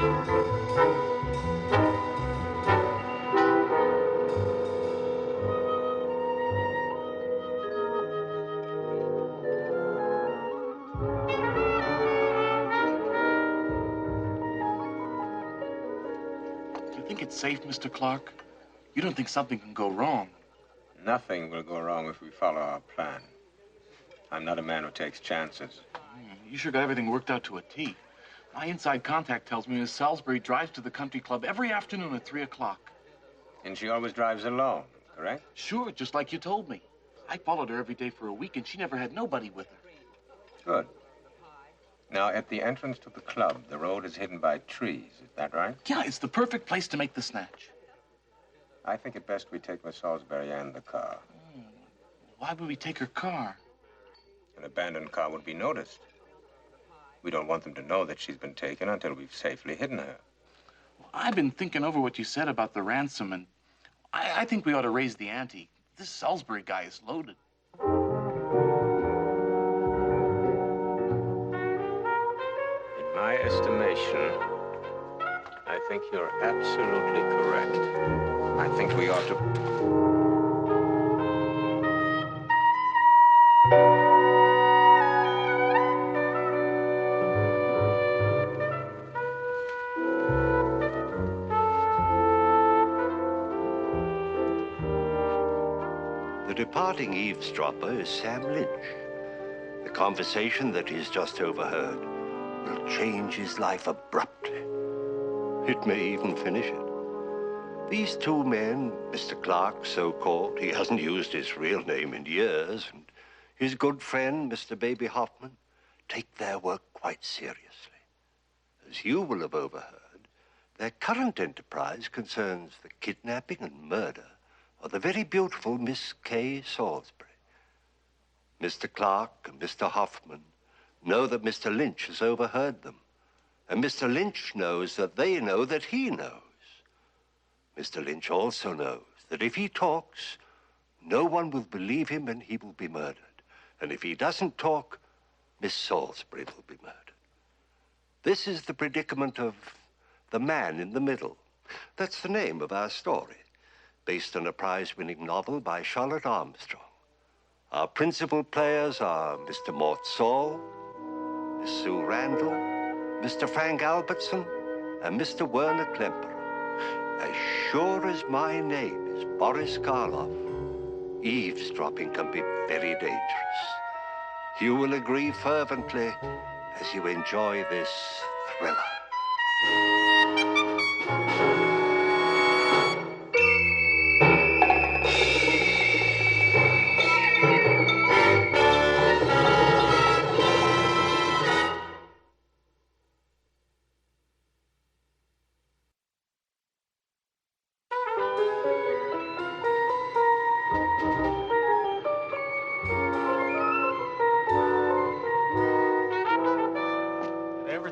You think it's safe, Mr. Clark? You don't think something can go wrong? Nothing will go wrong if we follow our plan. I'm not a man who takes chances. You sure got everything worked out to a T. My inside contact tells me Miss Salisbury drives to the country club every afternoon at 3 o'clock. And she always drives alone, correct? Sure, just like you told me. I followed her every day for a week, and she never had nobody with her. Good. Now, at the entrance to the club, the road is hidden by trees. Is that right? Yeah, it's the perfect place to make the snatch. I think it best we take Miss Salisbury and the car. Why would we take her car? An abandoned car would be noticed. We don't want them to know that she's been taken until we've safely hidden her. Well, I've been thinking over what you said about the ransom, and I think we ought to raise the ante. This Salisbury guy is loaded. In my estimation, I think you're absolutely correct. I think we ought to... The departing eavesdropper is Sam Lynch. The conversation that he's just overheard will change his life abruptly. It may even finish it. These two men, Mr. Clark, so-called, he hasn't used his real name in years, and his good friend, Mr. Baby Hoffman, take their work quite seriously. As you will have overheard, their current enterprise concerns the kidnapping and murder of the very beautiful Miss Kay Salisbury. Mr. Clark and Mr. Hoffman know that Mr. Lynch has overheard them, and Mr. Lynch knows that they know that he knows. Mr. Lynch also knows that if he talks, no one will believe him and he will be murdered. And if he doesn't talk, Miss Salisbury will be murdered. This is the predicament of the man in the middle. That's the name of our story, based on a prize-winning novel by Charlotte Armstrong. Our principal players are Mr. Mort Saul, Miss Sue Randall, Mr. Frank Albertson, and Mr. Werner Klemperer. As sure as my name is Boris Karloff, eavesdropping can be very dangerous. You will agree fervently as you enjoy this thriller.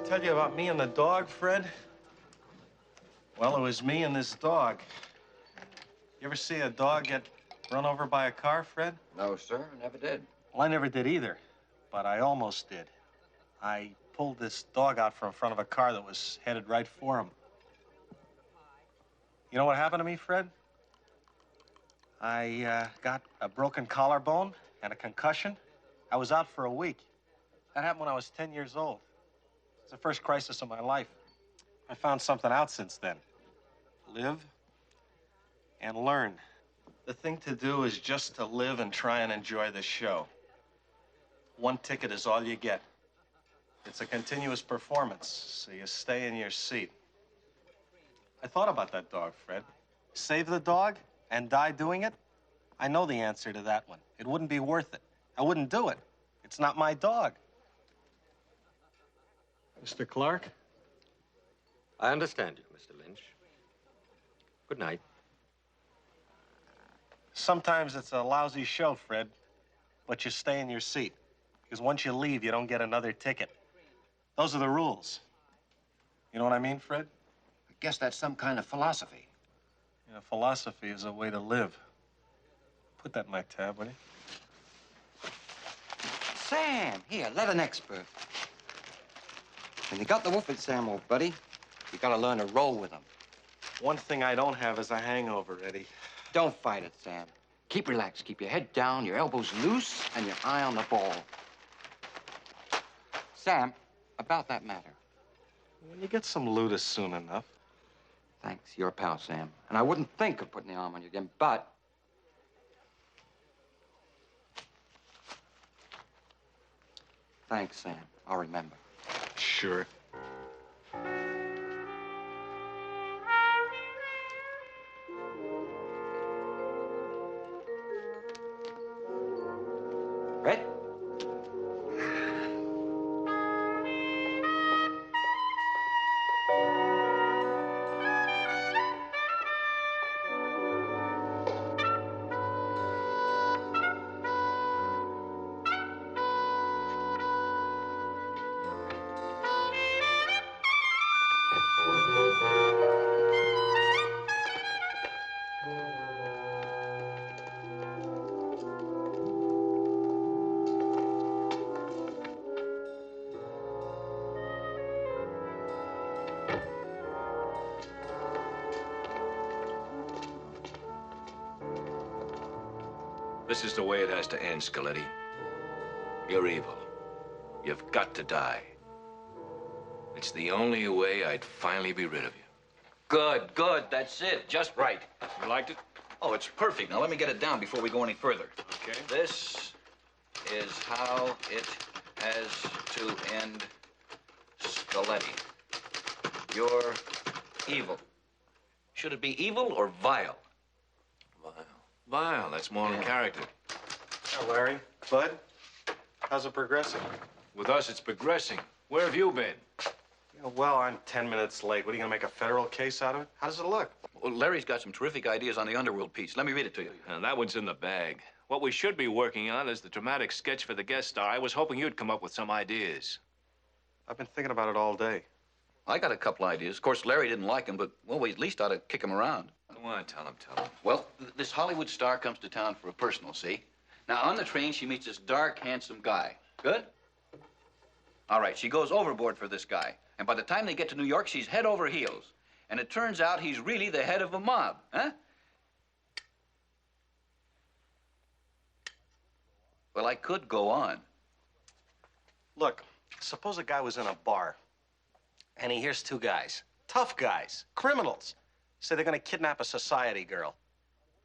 Tell you about me and the dog, Fred? Well, it was me and this dog. You ever see a dog get run over by a car, Fred? No, sir, never did. Well, I never did either, but I almost did. I pulled this dog out from in front of a car that was headed right for him. You know what happened to me, Fred? I got a broken collarbone and a concussion. I was out for a week. That happened when I was 10 years old. It's the first crisis of my life. I found something out since then. Live and learn. The thing to do is just to live and try and enjoy the show. One ticket is all you get. It's a continuous performance, so you stay in your seat. I thought about that dog, Fred. Save the dog and die doing it? I know the answer to that one. It wouldn't be worth it. I wouldn't do it. It's not my dog. Mr. Clark? I understand you, Mr. Lynch. Good night. Sometimes it's a lousy show, Fred, but you stay in your seat. Because once you leave, you don't get another ticket. Those are the rules. You know what I mean, Fred? I guess that's some kind of philosophy. Yeah, philosophy is a way to live. Put that in my tab, will you? Sam, here, let an expert. When you got the wolf at Sam, old buddy, You gotta learn to roll with them. One thing I don't have is a hangover, Eddie. Don't fight it, Sam. Keep relaxed. Keep your head down, your elbows loose, and your eye on the ball. Sam, about that matter. When you get some Ludus soon enough. Thanks. You're a pal, Sam. And I wouldn't think of putting the arm on you again, but... Thanks, Sam. I'll remember. Sure. Red? This is the way it has to end, Scaletti. You're evil. You've got to die. It's the only way I'd finally be rid of you. Good, good. That's it. Just right. You liked it? Oh, it's perfect. Now, let me get it down before we go any further. Okay. This is how it has to end, Scaletti. You're evil. Should it be evil or vile? Vile. Vile. That's more in character. Hi, Larry. Bud, how's it progressing? With us, it's progressing. Where have you been? Well, I'm 10 minutes late. What, are you gonna make a federal case out of it? How does it look? Well, Larry's got some terrific ideas on the underworld piece. Let me read it to you. That one's in the bag. What we should be working on is the dramatic sketch for the guest star. I was hoping you'd come up with some ideas. I've been thinking about it all day. I got a couple ideas. Of course, Larry didn't like them, but, well, we at least ought to kick him around. Go on, tell him. Well, this Hollywood star comes to town for a personal, see? Now, on the train, she meets this dark, handsome guy. Good? All right, she goes overboard for this guy. And by the time they get to New York, she's head over heels. And it turns out he's really the head of a mob, huh? Well, I could go on. Look, suppose a guy was in a bar, and he hears two guys, tough guys, criminals, say they're gonna kidnap a society girl.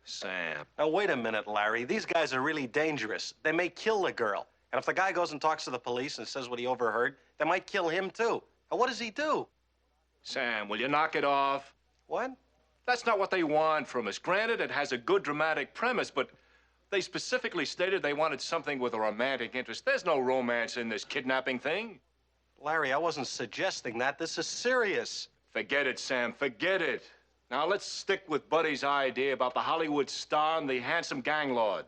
Sam. Now, wait a minute, Larry. These guys are really dangerous. They may kill the girl. And if the guy goes and talks to the police and says what he overheard, they might kill him, too. And what does he do? Sam, will you knock it off? What? That's not what they want from us. Granted, it has a good dramatic premise, but they specifically stated they wanted something with a romantic interest. There's no romance in this kidnapping thing. Larry, I wasn't suggesting that. This is serious. Forget it, Sam. Forget it. Now, let's stick with Buddy's idea about the Hollywood star and the handsome gang lord.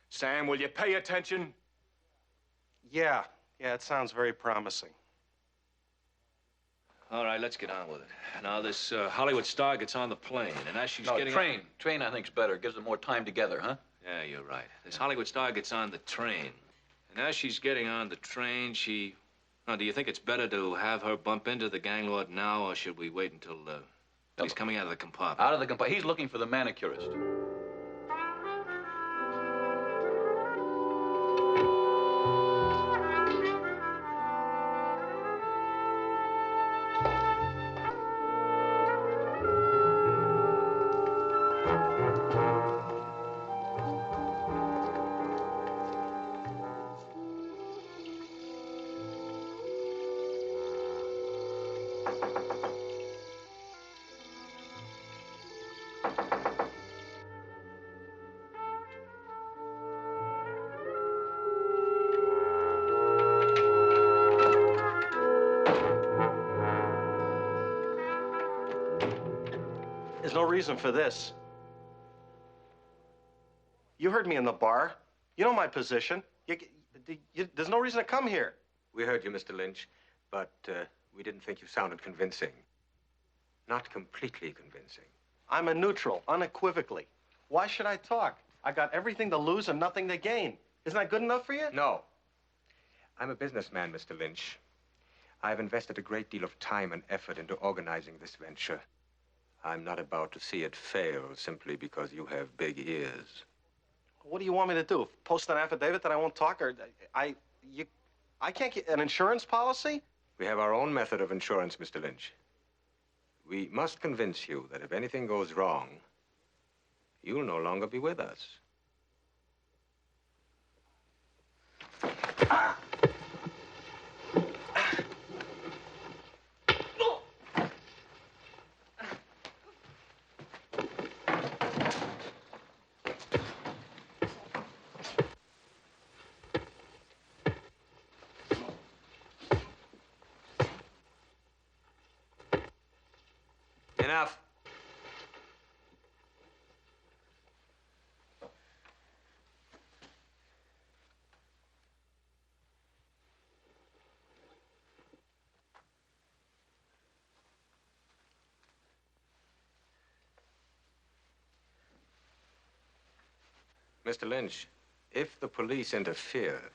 Sam, will you pay attention? Yeah, it sounds very promising. All right, let's get on with it. Now, this Hollywood star gets on the plane, and as she's getting train. Train, I think's better. Gives them more time together, huh? Yeah, you're right. This Hollywood star gets on the train. And as she's getting on the train, she... Now, do you think it's better to have her bump into the gang lord now, or should we wait until he's coming out of the compartment? Out of the compartment. He's looking for the manicurist. There's no reason for this. You heard me in the bar. You know my position. There's no reason to come here. We heard you, Mr. Lynch, but we didn't think you sounded convincing. Not completely convincing. I'm a neutral, unequivocally. Why should I talk? I got everything to lose and nothing to gain. Isn't that good enough for you? No. I'm a businessman, Mr. Lynch. I've invested a great deal of time and effort into organizing this venture. I'm not about to see it fail simply because you have big ears. What do you want me to do? Post an affidavit that I won't talk, or I can't get an insurance policy? We have our own method of insurance, Mr. Lynch. We must convince you that if anything goes wrong, you'll no longer be with us. Enough. Mr. Lynch, if the police interfere,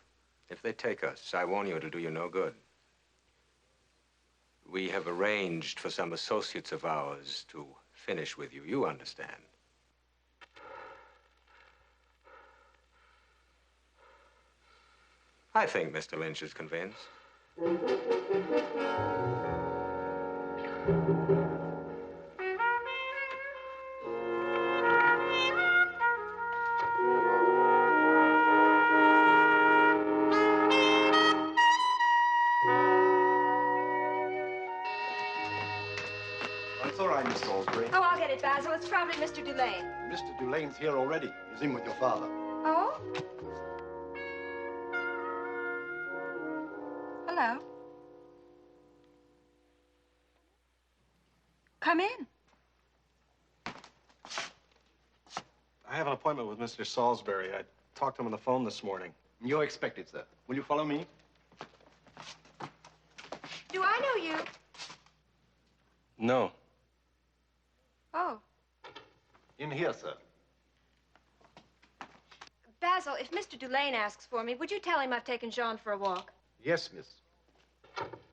if they take us, I warn you, it'll do you no good. We have arranged for some associates of ours to finish with you. You understand. I think Mr. Lynch is convinced. It's all right, Miss Salisbury. Oh, I'll get it, Basil. It's probably Mr. Dulane. Mr. Dulane's here already. He's in with your father. Oh? Hello. Come in. I have an appointment with Mr. Salisbury. I talked to him on the phone this morning. You're expected, sir. Will you follow me? Do I know you? No. Oh. In here, sir. Basil, if Mr. Dulane asks for me, would you tell him I've taken Jean for a walk? Yes, miss.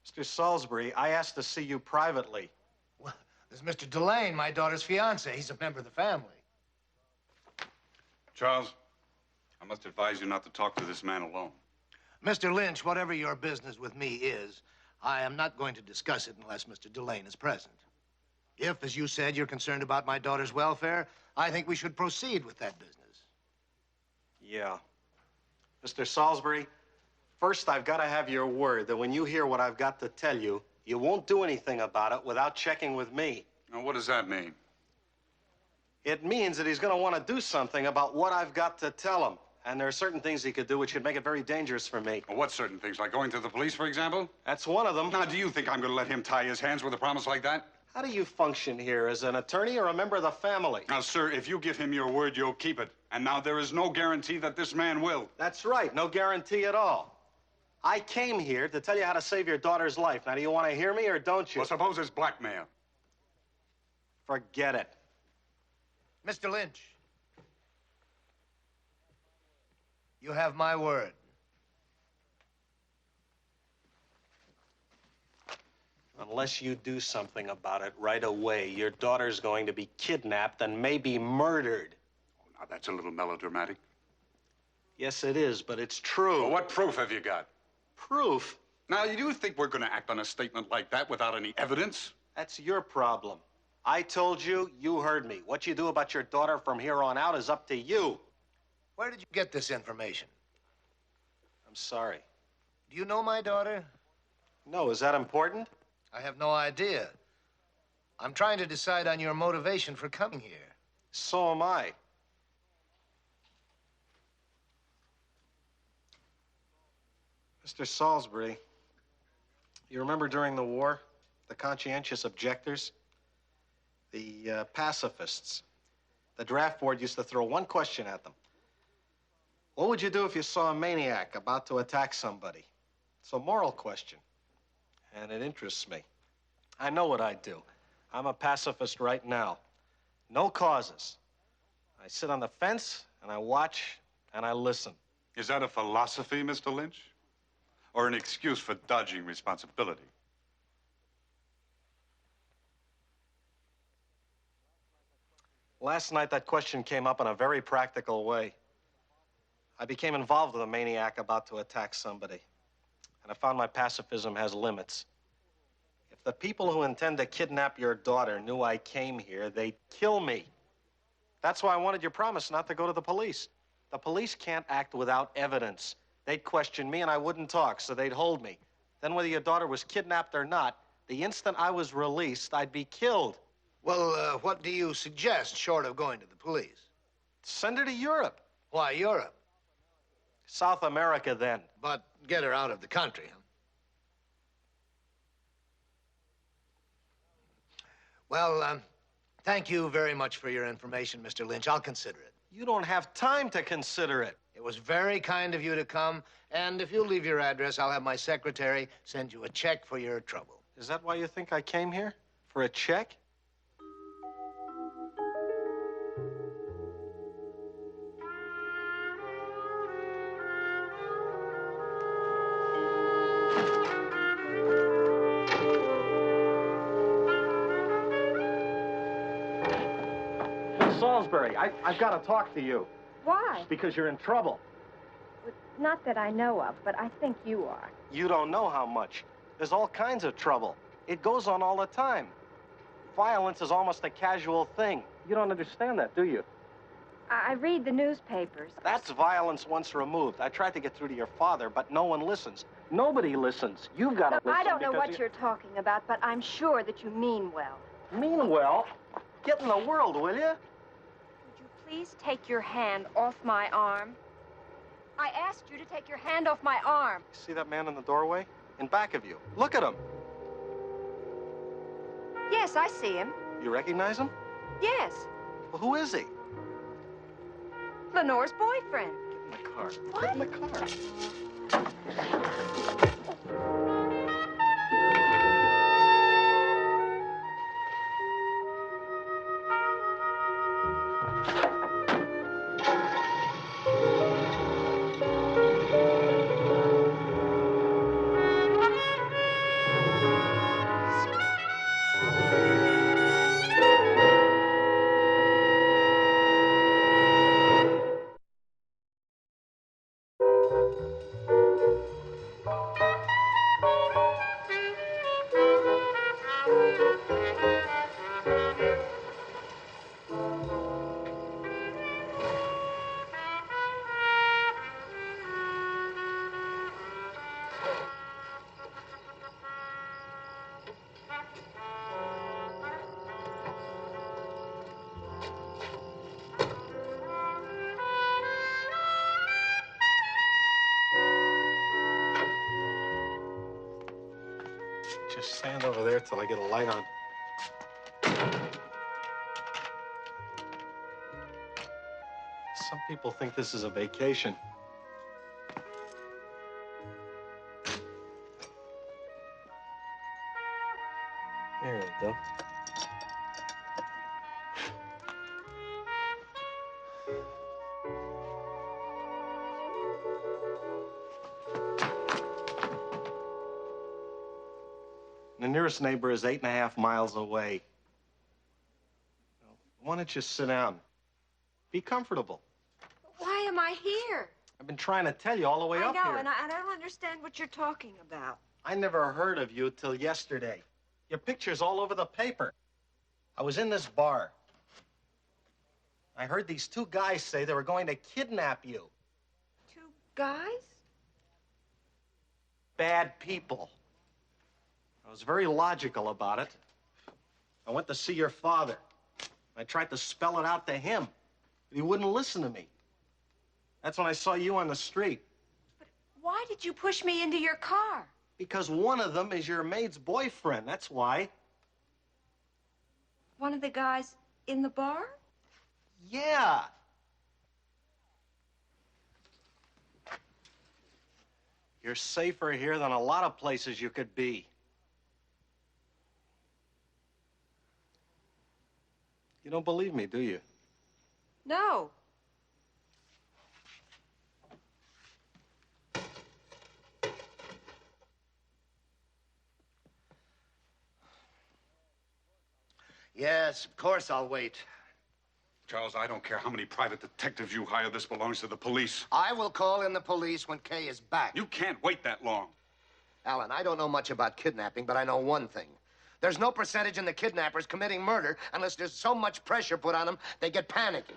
Mr. Salisbury, I asked to see you privately. Well, there's Mr. Dulane, my daughter's fiancé. He's a member of the family. Charles, I must advise you not to talk to this man alone. Mr. Lynch, whatever your business with me is, I am not going to discuss it unless Mr. Dulane is present. If, as you said, you're concerned about my daughter's welfare, I think we should proceed with that business. Yeah. Mr. Salisbury, first I've got to have your word that when you hear what I've got to tell you, you won't do anything about it without checking with me. Now, what does that mean? It means that he's going to want to do something about what I've got to tell him. And there are certain things he could do which could make it very dangerous for me. Well, what certain things? Like going to the police, for example? That's one of them. Now, do you think I'm going to let him tie his hands with a promise like that? How do you function here, as an attorney or a member of the family? Now, sir, if you give him your word, you'll keep it. And now there is no guarantee that this man will. That's right, no guarantee at all. I came here to tell you how to save your daughter's life. Now, do you want to hear me or don't you? Well, suppose it's blackmail. Forget it. Mr. Lynch, you have my word. Unless you do something about it right away, your daughter's going to be kidnapped and maybe murdered. Oh, now, that's a little melodramatic. Yes, it is, but it's true. Well, what proof have you got? Proof? Now, you do think we're going to act on a statement like that without any evidence? That's your problem. I told you, you heard me. What you do about your daughter from here on out is up to you. Where did you get this information? I'm sorry. Do you know my daughter? No, is that important? I have no idea. I'm trying to decide on your motivation for coming here. So am I. Mr. Salisbury, you remember during the war, the conscientious objectors, the pacifists, the draft board used to throw one question at them. What would you do if you saw a maniac about to attack somebody? It's a moral question, and it interests me. I know what I'd do. I'm a pacifist right now. No causes. I sit on the fence, and I watch, and I listen. Is that a philosophy, Mr. Lynch? or an excuse for dodging responsibility. Last night, that question came up in a very practical way. I became involved with a maniac about to attack somebody. And I found my pacifism has limits. If the people who intend to kidnap your daughter knew I came here, they'd kill me. That's why I wanted your promise not to go to the police. The police can't act without evidence. They'd question me and I wouldn't talk, so they'd hold me. Then whether your daughter was kidnapped or not, the instant I was released, I'd be killed. Well, what do you suggest, short of going to the police? Send her to Europe. Why Europe? South America, then. But get her out of the country, huh? Well, thank you very much for your information, Mr. Lynch. I'll consider it. You don't have time to consider it. It was very kind of you to come, and if you'll leave your address, I'll have my secretary send you a check for your trouble. Is that why you think I came here? For a check? Salisbury, I've got to talk to you. Why? Because you're in trouble. Not that I know of, but I think you are. You don't know how much. There's all kinds of trouble. It goes on all the time. Violence is almost a casual thing. You don't understand that, do you? I read the newspapers. That's violence once removed. I tried to get through to your father, but no one listens. Nobody listens. You've got to listen. I don't know what you're talking about, but I'm sure that you mean well. Mean well? Get in the world, will you? Please take your hand off my arm. I asked you to take your hand off my arm. See that man in the doorway? In back of you. Look at him. Yes, I see him. You recognize him? Yes. Well, who is he? Lenore's boyfriend. Get in the car. What? Get in the car. Just stand over there till I get a light on. Some people think this is a vacation. There we go. The nearest neighbor is 8.5 miles away. Why don't you sit down? Be comfortable. Why am I here? I've been trying to tell you all the way up I know, here. and I don't understand what you're talking about. I never heard of you till yesterday. Your picture's all over the paper. I was in this bar. I heard these two guys say they were going to kidnap you. Two guys? Bad people. I was very logical about it. I went to see your father. I tried to spell it out to him, but he wouldn't listen to me. That's when I saw you on the street. But why did you push me into your car? Because one of them is your maid's boyfriend, that's why. One of the guys in the bar? Yeah. You're safer here than a lot of places you could be. You don't believe me, do you? No. Yes, of course I'll wait. Charles, I don't care how many private detectives you hire. This belongs to the police. I will call in the police when Kay is back. You can't wait that long. Alan, I don't know much about kidnapping, but I know one thing. There's no percentage in the kidnappers committing murder unless there's so much pressure put on them, they get panicky.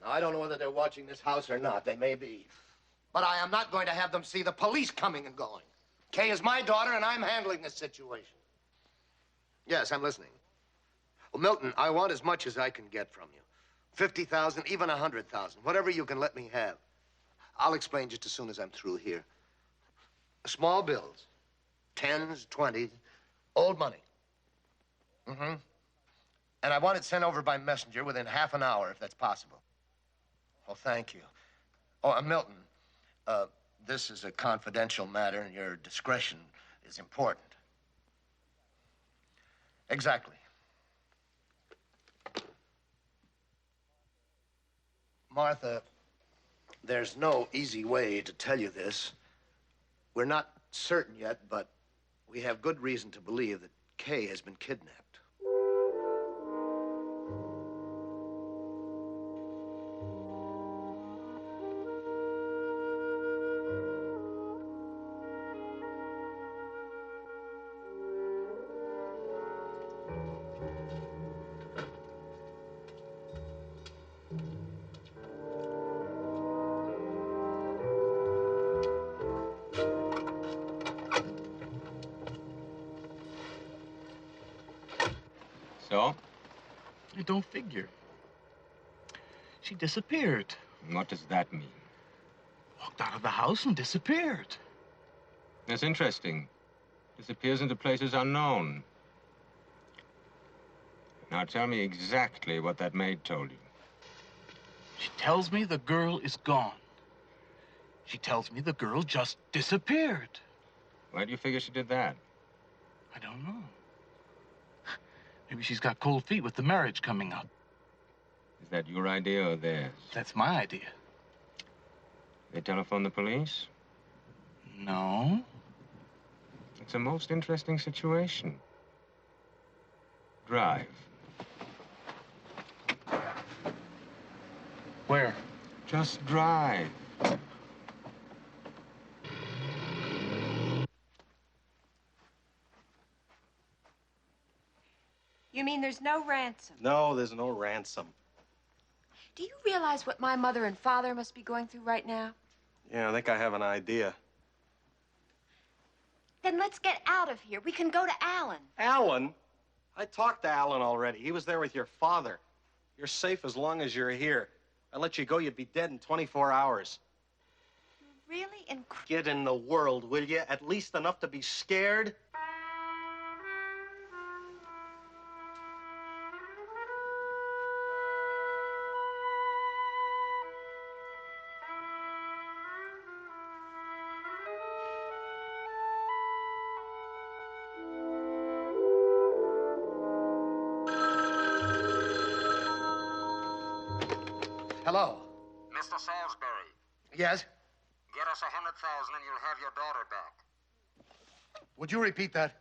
Now, I don't know whether they're watching this house or not. They may be. But I am not going to have them see the police coming and going. Kay is my daughter, and I'm handling this situation. Yes, I'm listening. Well, Milton, I want as much as I can get from you. 50,000, even 100,000, whatever you can let me have. I'll explain just as soon as I'm through here. Small bills, 10s, 20s, old money. Mm-hmm. And I want it sent over by messenger within half an hour, if that's possible. Oh, thank you. Oh, Milton, this is a confidential matter, and your discretion is important. Exactly. Martha, there's no easy way to tell you this. We're not certain yet, but we have good reason to believe that Kay has been kidnapped. So? It don't figure. She disappeared. What does that mean? Walked out of the house and disappeared. That's interesting. Disappears into places unknown. Now tell me exactly what that maid told you. She tells me the girl is gone. She tells me the girl just disappeared. Why do you figure she did that? I don't know. Maybe she's got cold feet with the marriage coming up. Is that your idea or theirs? That's my idea. They telephone the police? No. It's a most interesting situation. Drive. Where? Just drive. You mean there's no ransom? No, there's no ransom. Do you realize what my mother and father must be going through right now? Yeah, I think I have an idea. Then let's get out of here. We can go to Alan. Alan? I talked to Alan already. He was there with your father. You're safe as long as you're here. I let you go, you'd be dead in 24 hours. Really? Get in the world, will you? At least enough to be scared? Hello? Mr. Salisbury, Yes? get us 100,000 and you'll have your daughter back. Would you repeat that?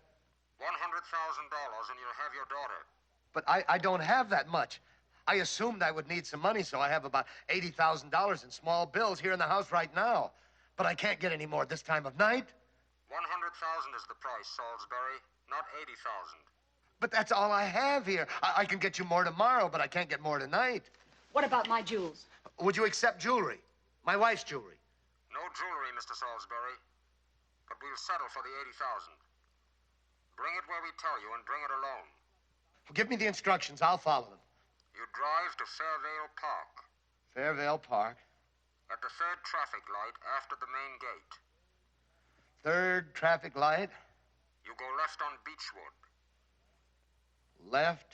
$100,000 and you'll have your daughter. But I don't have that much. I assumed I would need some money, so I have about $80,000 in small bills here in the house right now. But I can't get any more at this time of night. 100,000 is the price, Salisbury, not 80,000. But that's all I have here. I can get you more tomorrow, but I can't get more tonight. What about my jewels? Would you accept jewelry? My wife's jewelry. No jewelry, Mr. Salisbury, but we'll settle for the 80,000. Bring it where we tell you and bring it alone. Give me the instructions. I'll follow them. You drive to Fairvale Park. Fairvale Park. At the third traffic light after the main gate. Third traffic light. You go left on Beechwood. Left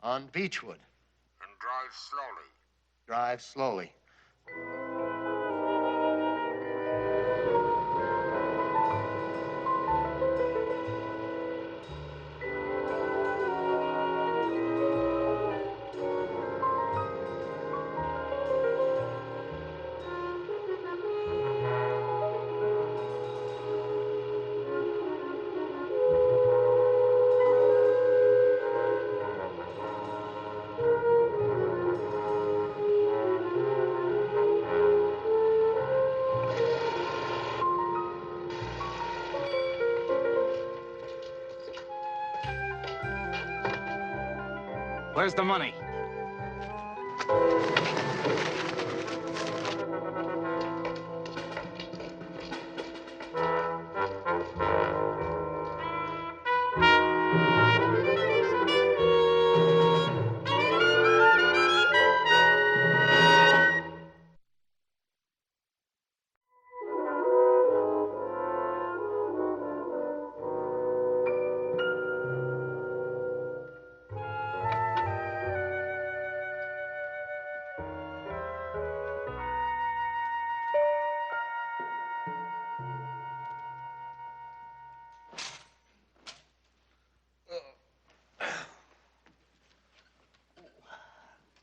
on Beechwood. And drive slowly. Drive slowly. Where's the money?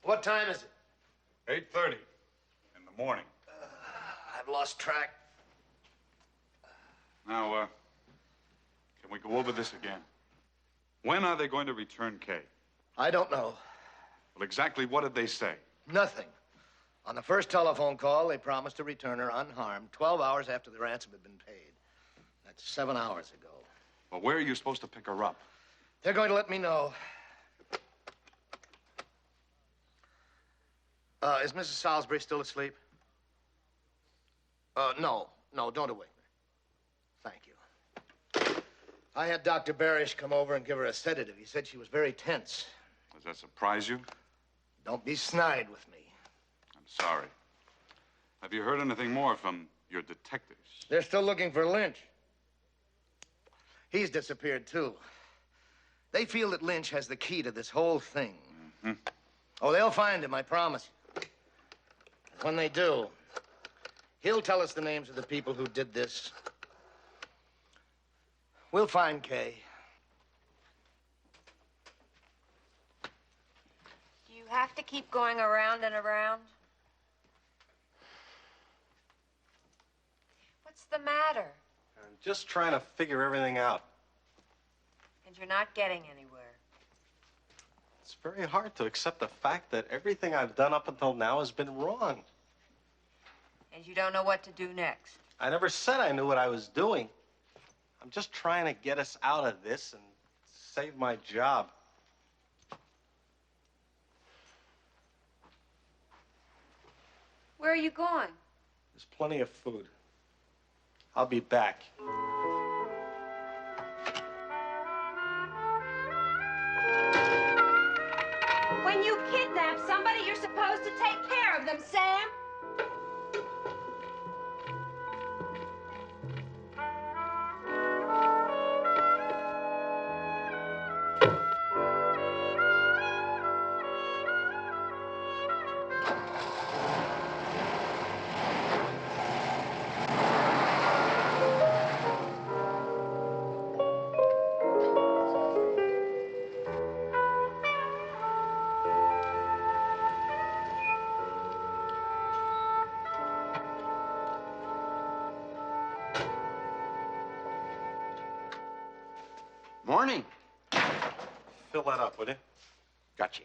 What time is it? 8:30 in the morning. I've lost track. Now, can we go over this again? When are they going to return Kay? I don't know. Well, exactly what did they say? Nothing. On the first telephone call, they promised to return her unharmed 12 hours after the ransom had been paid. That's 7 hours ago. Well, where are you supposed to pick her up? They're going to let me know. Is Mrs. Salisbury still asleep? No, don't awake her. Thank you. I had Dr. Barish come over and give her a sedative. He said she was very tense. Does that surprise you? Don't be snide with me. I'm sorry. Have you heard anything more from your detectives? They're still looking for Lynch. He's disappeared, too. They feel that Lynch has the key to this whole thing. Mm-hmm. Oh, they'll find him, I promise you. When they do, he'll tell us the names of the people who did this. We'll find Kay. Do you have to keep going around and around? What's the matter? I'm just trying to figure everything out. And you're not getting anywhere. It's very hard to accept the fact that everything I've done up until now has been wrong. And you don't know what to do next. I never said I knew what I was doing. I'm just trying to get us out of this and save my job. Where are you going? There's plenty of food. I'll be back. When you kidnap somebody, you're supposed to take care of them, Sam. Morning. Fill that up, will you? Gotcha.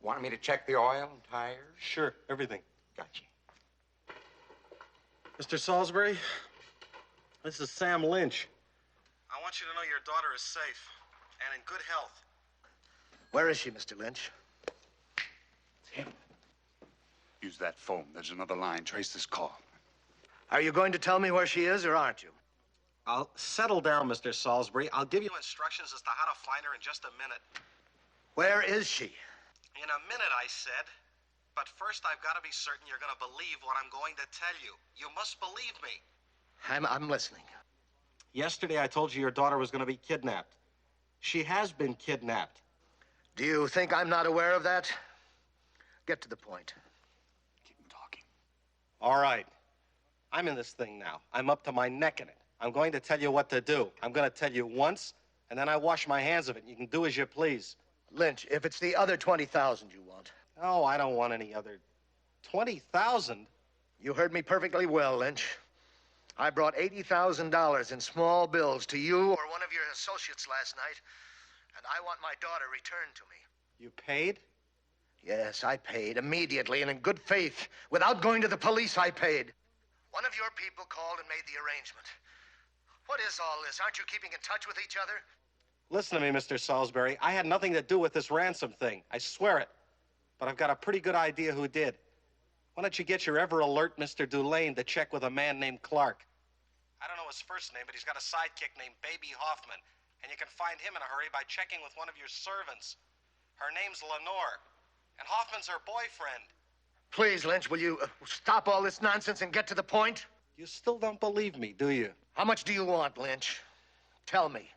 Want me to check the oil and tires? Sure, everything. Gotcha. Mr. Salisbury, this is Sam Lynch. I want you to know your daughter is safe and in good health. Where is she, Mr. Lynch? It's him. Use that phone. There's another line. Trace this call. Are you going to tell me where she is, or aren't you? I'll settle down, Mr. Salisbury. I'll give you instructions as to how to find her in just a minute. Where is she? In a minute, I said. But first, I've got to be certain you're going to believe what I'm going to tell you. You must believe me. I'm listening. Yesterday, I told you your daughter was going to be kidnapped. She has been kidnapped. Do you think I'm not aware of that? Get to the point. Keep him talking. All right. I'm in this thing now. I'm up to my neck in it. I'm going to tell you what to do. I'm going to tell you once, and then I wash my hands of it. You can do as you please. Lynch, if it's the other 20,000 you want. No, I don't want any other. 20,000? You heard me perfectly well, Lynch. I brought $80,000 in small bills to you or one of your associates last night, and I want my daughter returned to me. You paid? Yes, I paid immediately and in good faith. Without going to the police, I paid. One of your people called and made the arrangement. What is all this? Aren't you keeping in touch with each other? Listen to me, Mr. Salisbury. I had nothing to do with this ransom thing. I swear it. But I've got a pretty good idea who did. Why don't you get your ever-alert Mr. Dulane to check with a man named Clark? I don't know his first name, but he's got a sidekick named Baby Hoffman. And you can find him in a hurry by checking with one of your servants. Her name's Lenore. And Hoffman's her boyfriend. Please, Lynch, will you stop all this nonsense and get to the point? You still don't believe me, do you? How much do you want, Lynch? Tell me.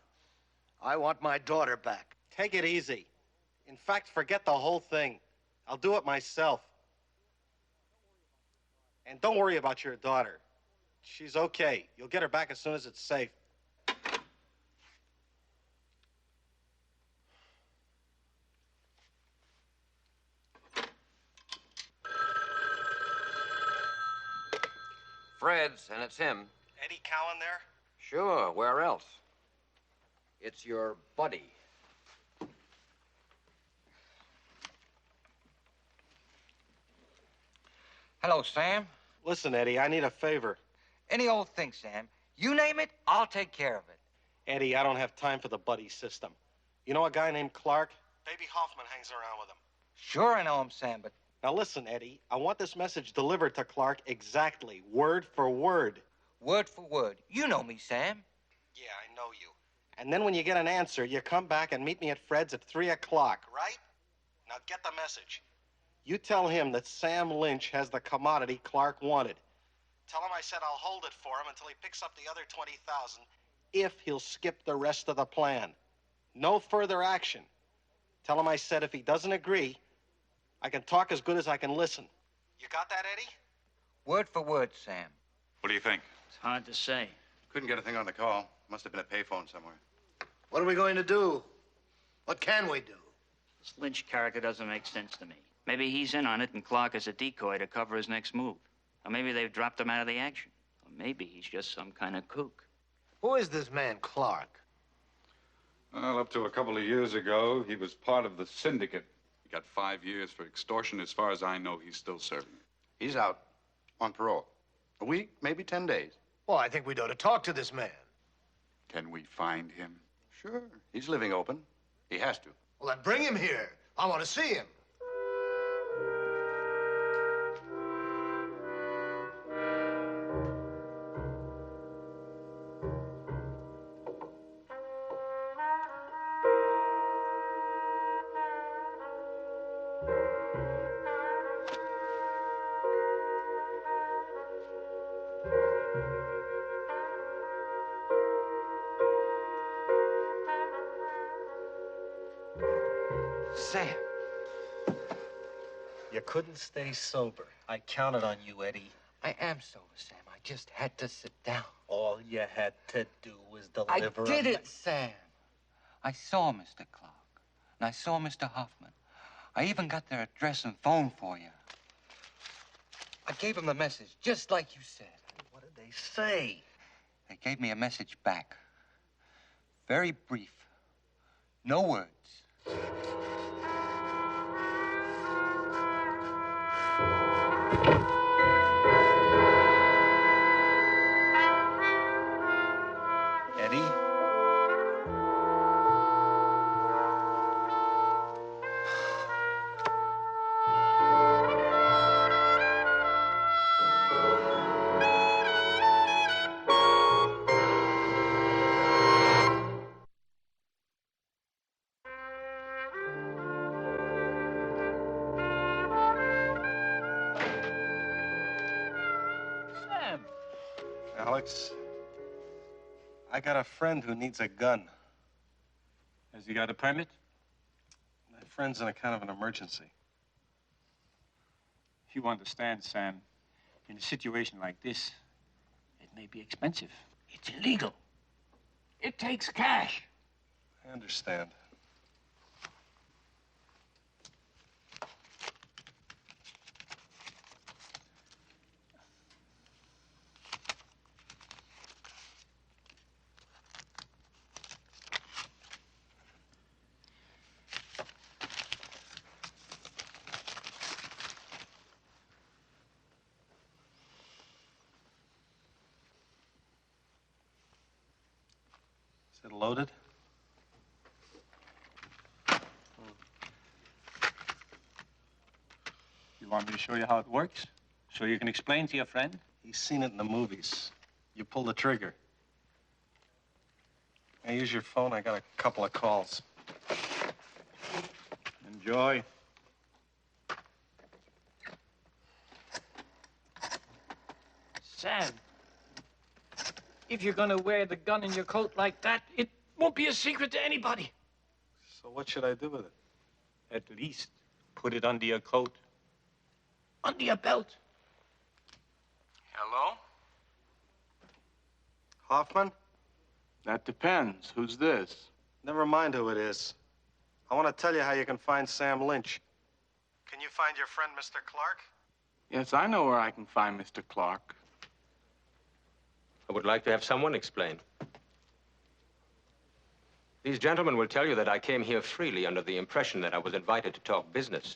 I want my daughter back. Take it easy. In fact, forget the whole thing. I'll do it myself. And don't worry about your daughter. She's okay. You'll get her back as soon as it's safe. Fred's, and it's him. Eddie Cowan there? Sure, where else? It's your buddy. Hello, Sam. Listen, Eddie, I need a favor. Any old thing, Sam. You name it, I'll take care of it. Eddie, I don't have time for the buddy system. You know a guy named Clark? Baby Hoffman hangs around with him. Sure, I know him, Sam, but... Now listen, Eddie, I want this message delivered to Clark exactly, word for word. Word for word. You know me, Sam. Yeah, I know you. And then when you get an answer, you come back and meet me at Fred's at 3 o'clock, right? Now get the message. You tell him that Sam Lynch has the commodity Clark wanted. Tell him I said I'll hold it for him until he picks up the other 20,000 if he'll skip the rest of the plan. No further action. Tell him I said if he doesn't agree, I can talk as good as I can listen. You got that, Eddie? Word for word, Sam. What do you think? It's hard to say. Couldn't get a thing on the call. Must have been a payphone somewhere. What are we going to do? What can we do? This Lynch character doesn't make sense to me. Maybe he's in on it and Clark is a decoy to cover his next move. Or maybe they've dropped him out of the action. Or maybe he's just some kind of kook. Who is this man, Clark? Well, up to a couple of years ago, he was part of the syndicate. He got 5 years for extortion. As far as I know, he's still serving it. He's out on parole. A week, maybe 10 days. Well, I think we'd ought to talk to this man. Can we find him? Sure. He's living open. He has to. Well, then bring him here. I want to see him. Sam. You couldn't stay sober. I counted on you, Eddie. I am sober, Sam. I just had to sit down. All you had to do was deliver. I did it, Sam. I saw Mr. Clark, and I saw Mr. Hoffman. I even got their address and phone for you. I gave them the message, just like you said. What did they say? They gave me a message back. Very brief. No words. Eddie? Sam. Alex, I got a friend who needs a gun. Has he got a permit? My friend's in a kind of an emergency. You understand, Sam, in a situation like this, it may be expensive. It's illegal. It takes cash. I understand. loaded? You want me to show you how it works? So you can explain to your friend? He's seen it in the movies. You pull the trigger. Now use your phone. I got a couple of calls. Enjoy. Sam, if you're gonna wear the gun in your coat like that, it won't be a secret to anybody. So what should I do with it? At least put it under your coat. Under your belt. Hello? Hoffman? That depends. Who's this? Never mind who it is. I want to tell you how you can find Sam Lynch. Can you find your friend, Mr. Clark? Yes, I know where I can find Mr. Clark. I would like to have someone explain. These gentlemen will tell you that I came here freely under the impression that I was invited to talk business.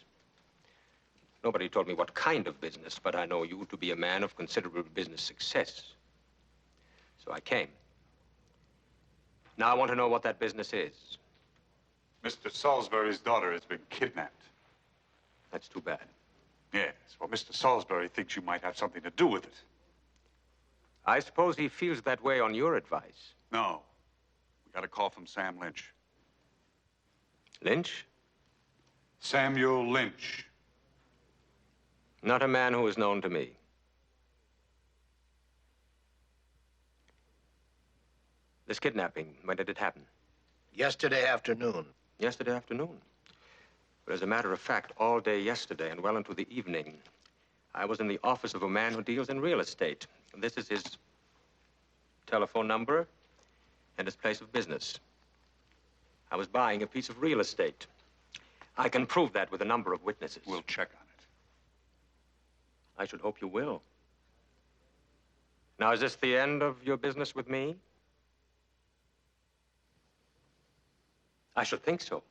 Nobody told me what kind of business, but I know you to be a man of considerable business success. So I came. Now I want to know what that business is. Mr. Salisbury's daughter has been kidnapped. That's too bad. Yes, well, Mr. Salisbury thinks you might have something to do with it. I suppose he feels that way on your advice. No. We got a call from Sam Lynch. Lynch? Samuel Lynch. Not a man who is known to me. This kidnapping, when did it happen? Yesterday afternoon. Yesterday afternoon. But as a matter of fact, all day yesterday and well into the evening, I was in the office of a man who deals in real estate. And this is his telephone number and his place of business. I was buying a piece of real estate. I can prove that with a number of witnesses. We'll check on it. I should hope you will. Now, is this the end of your business with me? I should think so.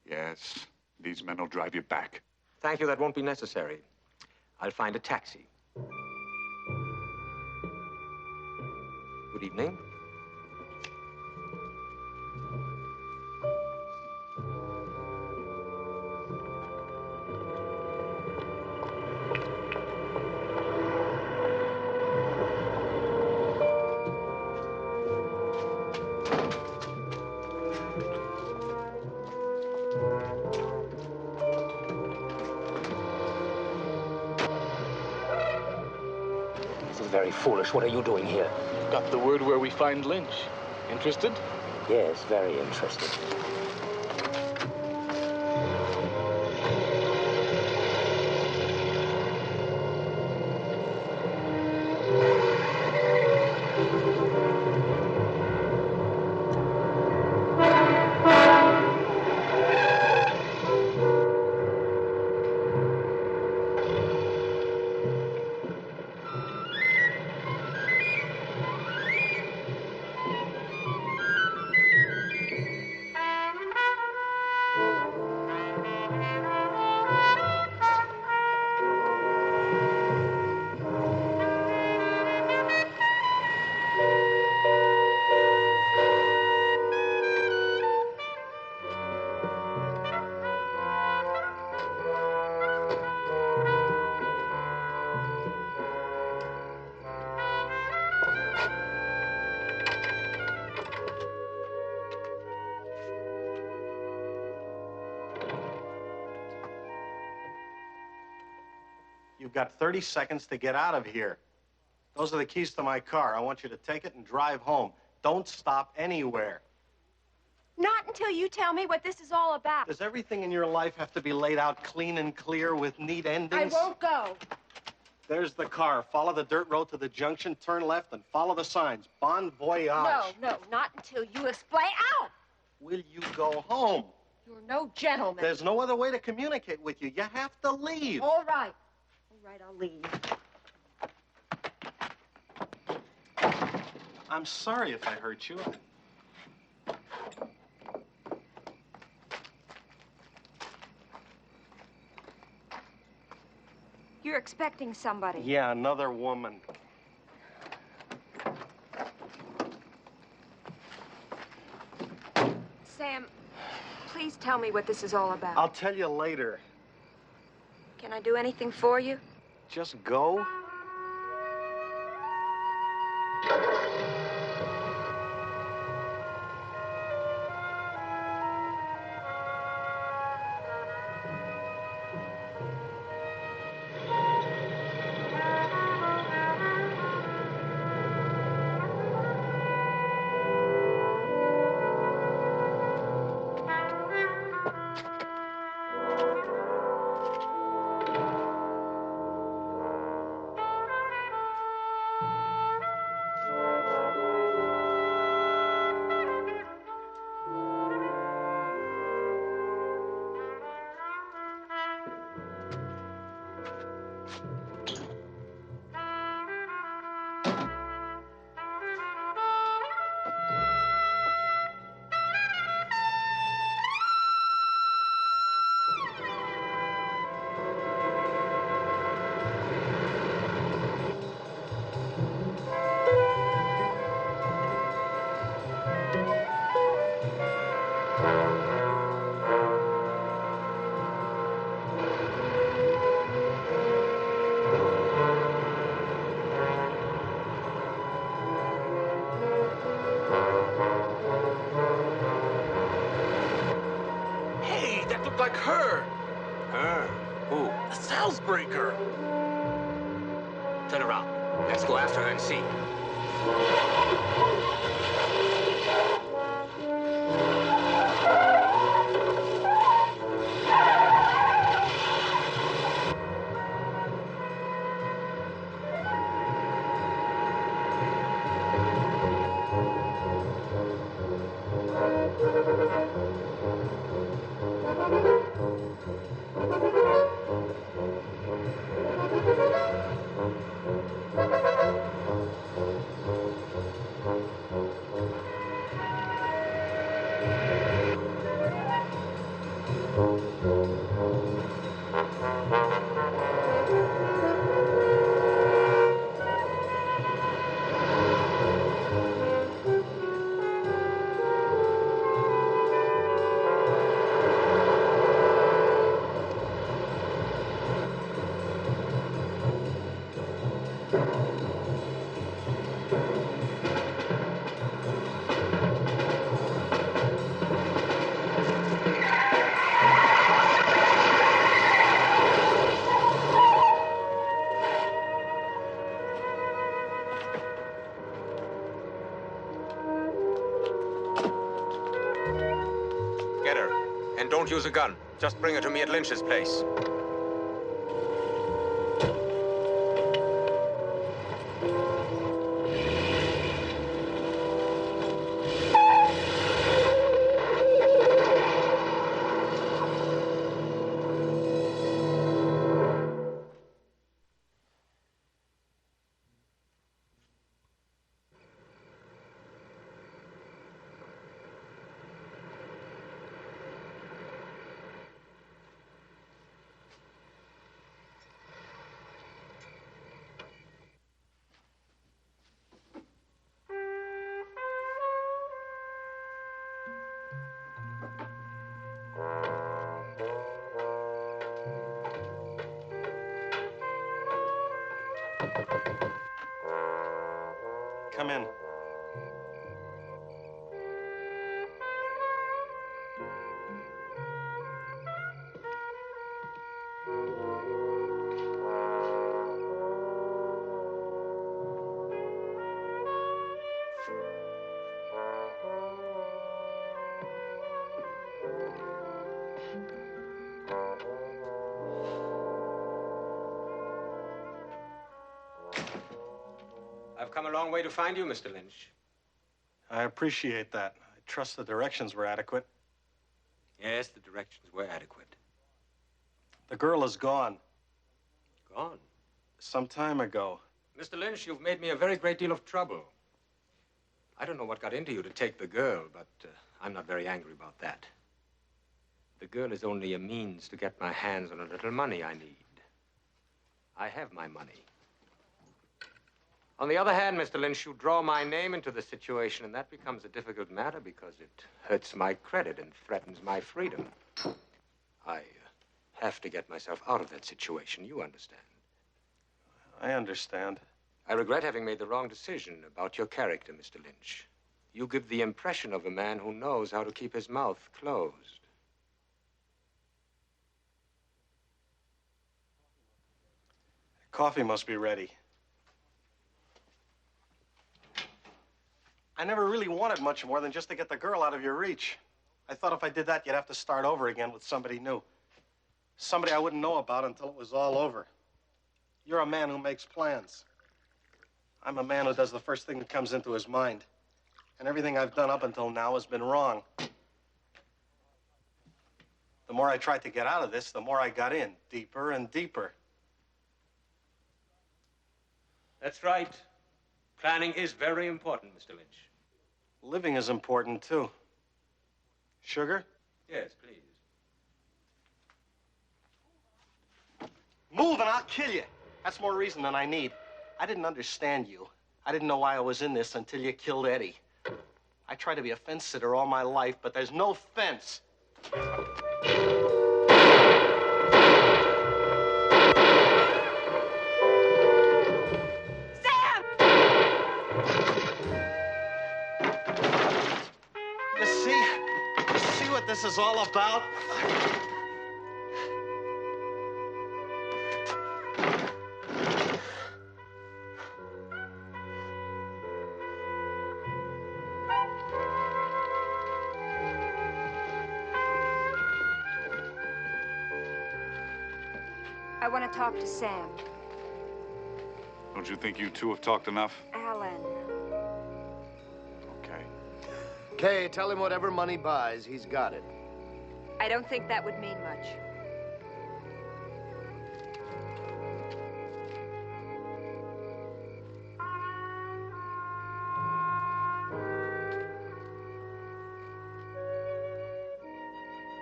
Yes, these men will drive you back. Thank you, that won't be necessary. I'll find a taxi. Good evening. Very foolish. What are you doing here? Got the word where we find Lynch. Interested? Yes, very interested. You've got 30 seconds to get out of here. Those are the keys to my car. I want you to take it and drive home. Don't stop anywhere. Not until you tell me what this is all about. Does everything in your life have to be laid out clean and clear with neat endings? I won't go. There's the car. Follow the dirt road to the junction, turn left, and follow the signs. Bon voyage. No, not until you explain. Ow! Will you go home? You're no gentleman. There's no other way to communicate with you. You have to leave. All right. All right, I'll leave. I'm sorry if I hurt you. You're expecting somebody. Yeah, another woman. Sam, please tell me what this is all about. I'll tell you later. Can I do anything for you? Just go. Like her. Her? Who? The Salisbury girl. Turn around. Let's go after her and see. Get her. And don't use a gun. Just bring her to me at Lynch's place. Come in. I've come a long way to find you, Mr. Lynch. I appreciate that. I trust the directions were adequate. Yes, the directions were adequate. The girl is gone. Gone? Some time ago. Mr. Lynch, you've made me a very great deal of trouble. I don't know what got into you to take the girl, but I'm not very angry about that. The girl is only a means to get my hands on a little money I need. I have my money. On the other hand, Mr. Lynch, you draw my name into the situation, and that becomes a difficult matter because it hurts my credit and threatens my freedom. I have to get myself out of that situation. You understand? I understand. I regret having made the wrong decision about your character, Mr. Lynch. You give the impression of a man who knows how to keep his mouth closed. Coffee must be ready. I never really wanted much more than just to get the girl out of your reach. I thought if I did that, you'd have to start over again with somebody new. Somebody I wouldn't know about until it was all over. You're a man who makes plans. I'm a man who does the first thing that comes into his mind. And everything I've done up until now has been wrong. The more I tried to get out of this, the more I got in, deeper and deeper. That's right. Planning is very important, Mr. Lynch. Living is important, too. Sugar? Yes, please. Move and I'll kill you. That's more reason than I need. I didn't understand you. I didn't know why I was in this until you killed Eddie. I tried to be a fence sitter all my life, but there's no fence. Sam! You see what this is all about? I want to talk to Sam. Don't you think you two have talked enough? Alan. Okay. Kay, tell him whatever money buys, he's got it. I don't think that would mean much.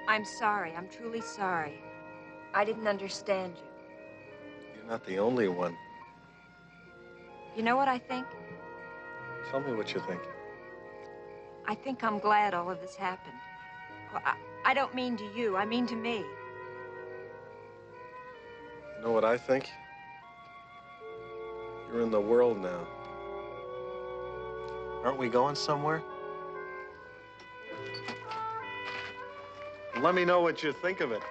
I'm sorry. I'm truly sorry. I didn't understand you. You're not the only one. You know what I think? Tell me what you think. I think I'm glad all of this happened. Well, I don't mean to you. I mean to me. You know what I think? You're in the world now. Aren't we going somewhere? Let me know what you think of it.